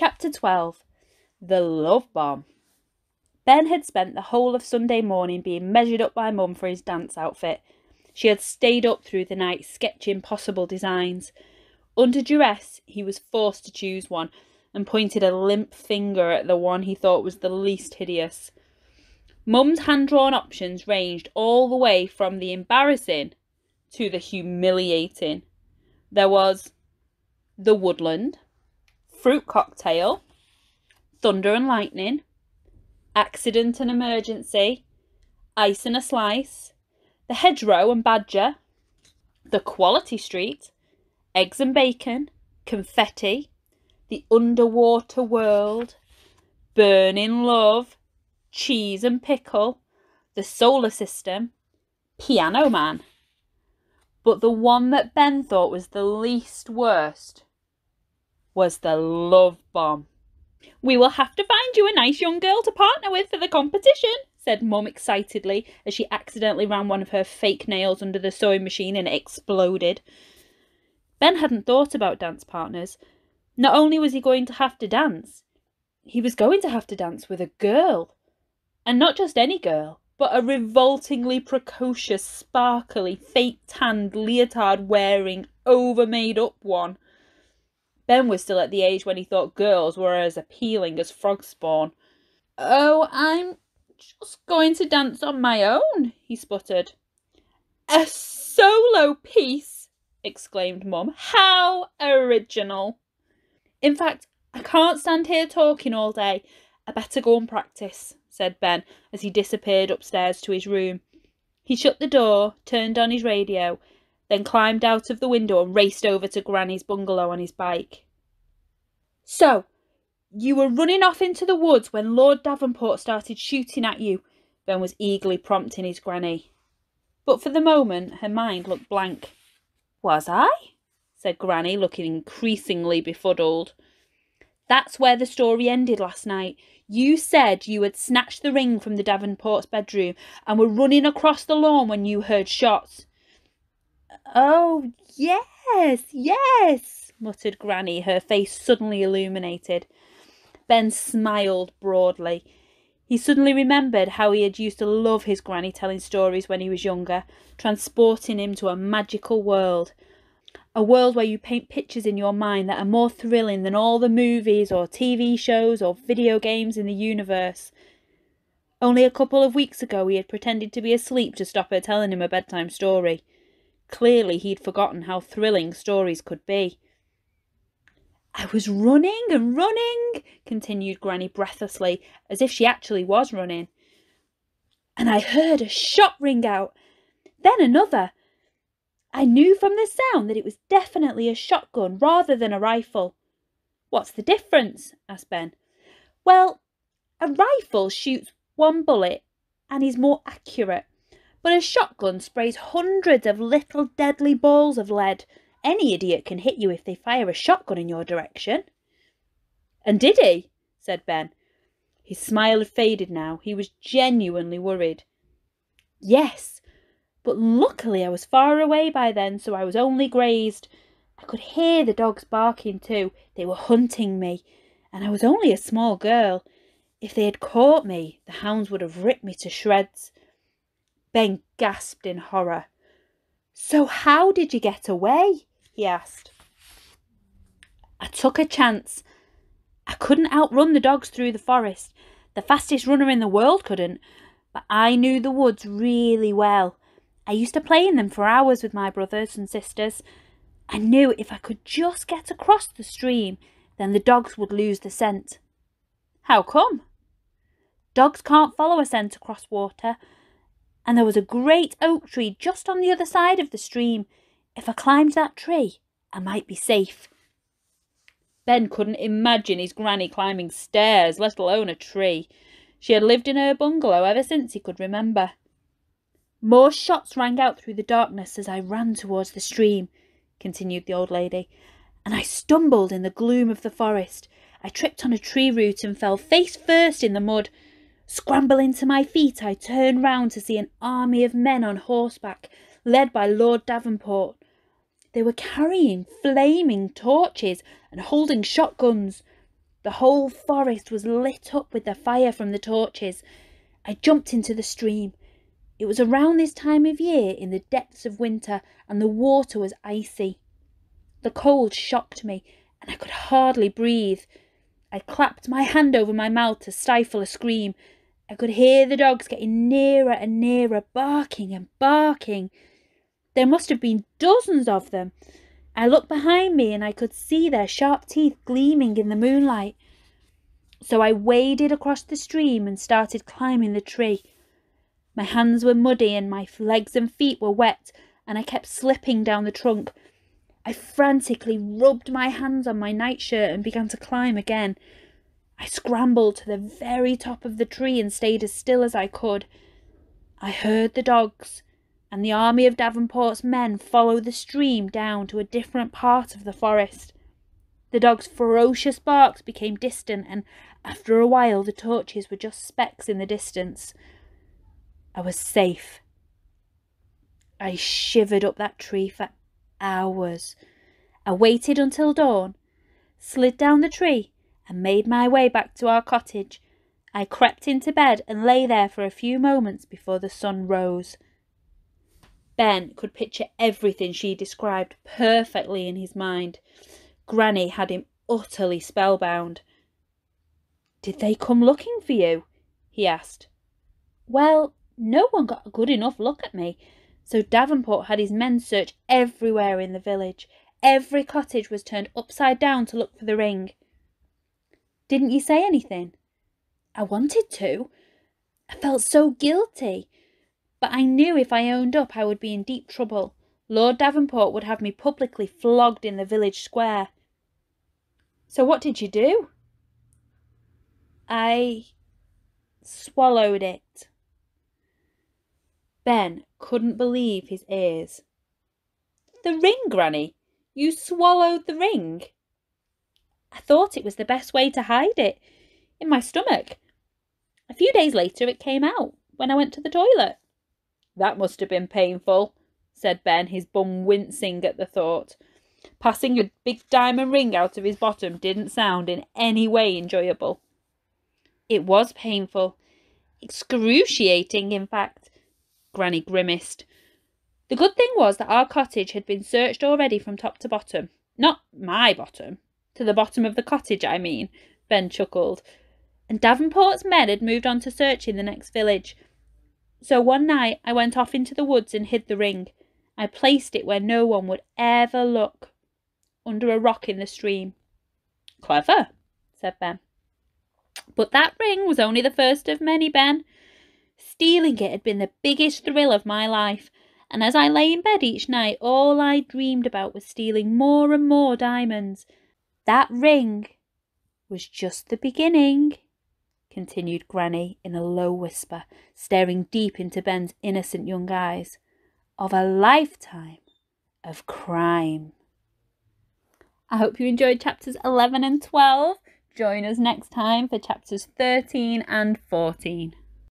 Chapter 12. The Love Bomb. Ben had spent the whole of Sunday morning being measured up by Mum for his dance outfit. She had stayed up through the night sketching possible designs. Under duress, he was forced to choose one and pointed a limp finger at the one he thought was the least hideous. Mum's hand-drawn options ranged all the way from the embarrassing to the humiliating. There was the woodland, fruit cocktail, thunder and lightning, accident and emergency, ice and a slice, the hedgerow and badger, the quality street, eggs and bacon, confetti, the underwater world, burning love, cheese and pickle, the solar system, piano man. But the one that Ben thought was the least worst was the love bomb. "We will have to find you a nice young girl to partner with for the competition," said Mum excitedly as she accidentally ran one of her fake nails under the sewing machine and it exploded. Ben hadn't thought about dance partners. Not only was he going to have to dance, he was going to have to dance with a girl. And not just any girl, but a revoltingly precocious, sparkly, fake-tanned, leotard-wearing, over-made-up one. Ben was still at the age when he thought girls were as appealing as frog spawn. "Oh, I'm just going to dance on my own," he sputtered. "A solo piece!" exclaimed Mum. "How original!" "In fact, I can't stand here talking all day. I better go and practice," said Ben as he disappeared upstairs to his room. He shut the door, turned on his radio, then climbed out of the window and raced over to Granny's bungalow on his bike. "So, you were running off into the woods when Lord Davenport started shooting at you," Ben was eagerly prompting his Granny. But for the moment, her mind looked blank. "Was I?" said Granny, looking increasingly befuddled. "That's where the story ended last night. You said you had snatched the ring from the Davenport's bedroom and were running across the lawn when you heard shots." "Oh, yes, muttered Granny, her face suddenly illuminated. Ben smiled broadly. He suddenly remembered how he had used to love his Granny telling stories when he was younger, transporting him to a magical world. A world where you paint pictures in your mind that are more thrilling than all the movies or TV shows or video games in the universe. Only a couple of weeks ago he had pretended to be asleep to stop her telling him a bedtime story. Clearly he'd forgotten how thrilling stories could be. "I was running and running," continued Granny breathlessly, as if she actually was running. "And I heard a shot ring out, then another. I knew from the sound that it was definitely a shotgun rather than a rifle." "What's the difference?" asked Ben. "Well, a rifle shoots one bullet and is more accurate, but a shotgun sprays hundreds of little deadly balls of lead. Any idiot can hit you if they fire a shotgun in your direction." "And did he?" said Ben. His smile had faded now. He was genuinely worried. "Yes, but luckily I was far away by then, so I was only grazed. I could hear the dogs barking too. They were hunting me, and I was only a small girl. If they had caught me, the hounds would have ripped me to shreds." Ben gasped in horror. "So how did you get away?" he asked. "I took a chance. I couldn't outrun the dogs through the forest. The fastest runner in the world couldn't, but I knew the woods really well. I used to play in them for hours with my brothers and sisters. I knew if I could just get across the stream, then the dogs would lose the scent." "How come?" "Dogs can't follow a scent across water, and there was a great oak tree just on the other side of the stream. If I climbed that tree, I might be safe." Ben couldn't imagine his Granny climbing stairs, let alone a tree. She had lived in her bungalow ever since he could remember. "More shots rang out through the darkness as I ran towards the stream," continued the old lady, "and I stumbled in the gloom of the forest. I tripped on a tree root and fell face first in the mud. Scrambling to my feet, I turned round to see an army of men on horseback, led by Lord Davenport. They were carrying flaming torches and holding shotguns. The whole forest was lit up with the fire from the torches. I jumped into the stream. It was around this time of year in the depths of winter, and the water was icy. The cold shocked me, and I could hardly breathe. I clapped my hand over my mouth to stifle a scream. I could hear the dogs getting nearer and nearer, barking and barking. There must have been dozens of them. I looked behind me and I could see their sharp teeth gleaming in the moonlight. So I waded across the stream and started climbing the tree. My hands were muddy and my legs and feet were wet, and I kept slipping down the trunk. I frantically rubbed my hands on my nightshirt and began to climb again. I scrambled to the very top of the tree and stayed as still as I could. I heard the dogs and the army of Davenport's men follow the stream down to a different part of the forest. The dogs' ferocious barks became distant, and after a while the torches were just specks in the distance. I was safe. I shivered up that tree for hours. I waited until dawn, slid down the tree, and made my way back to our cottage. I crept into bed and lay there for a few moments before the sun rose. Ben could picture everything she described perfectly in his mind. Granny had him utterly spellbound. "Did they come looking for you?" he asked. "Well, no one got a good enough look at me, so Davenport had his men search everywhere in the village. Every cottage was turned upside down to look for the ring." "Didn't you say anything?" "I wanted to. I felt so guilty. But I knew if I owned up I would be in deep trouble. Lord Davenport would have me publicly flogged in the village square." "So what did you do?" "I swallowed it." Ben couldn't believe his ears. "The ring, Granny? You swallowed the ring?" "I thought it was the best way to hide it. In my stomach. A few days later it came out when I went to the toilet." "That must have been painful," said Ben, his bum wincing at the thought. Passing a big diamond ring out of his bottom didn't sound in any way enjoyable. "It was painful. Excruciating, in fact." Granny grimaced. "The good thing was that our cottage had been searched already from top to bottom. Not my bottom. To the bottom of the cottage, I mean," Ben chuckled. "And Davenport's men had moved on to search in the next village. So one night I went off into the woods and hid the ring. I placed it where no one would ever look, under a rock in the stream." "Clever," said Ben. "But that ring was only the first of many, Ben. Stealing it had been the biggest thrill of my life, and as I lay in bed each night, all I dreamed about was stealing more and more diamonds. That ring was just the beginning," continued Granny in a low whisper, staring deep into Ben's innocent young eyes, "of a lifetime of crime." I hope you enjoyed chapters 11 and 12. Join us next time for chapters 13 and 14.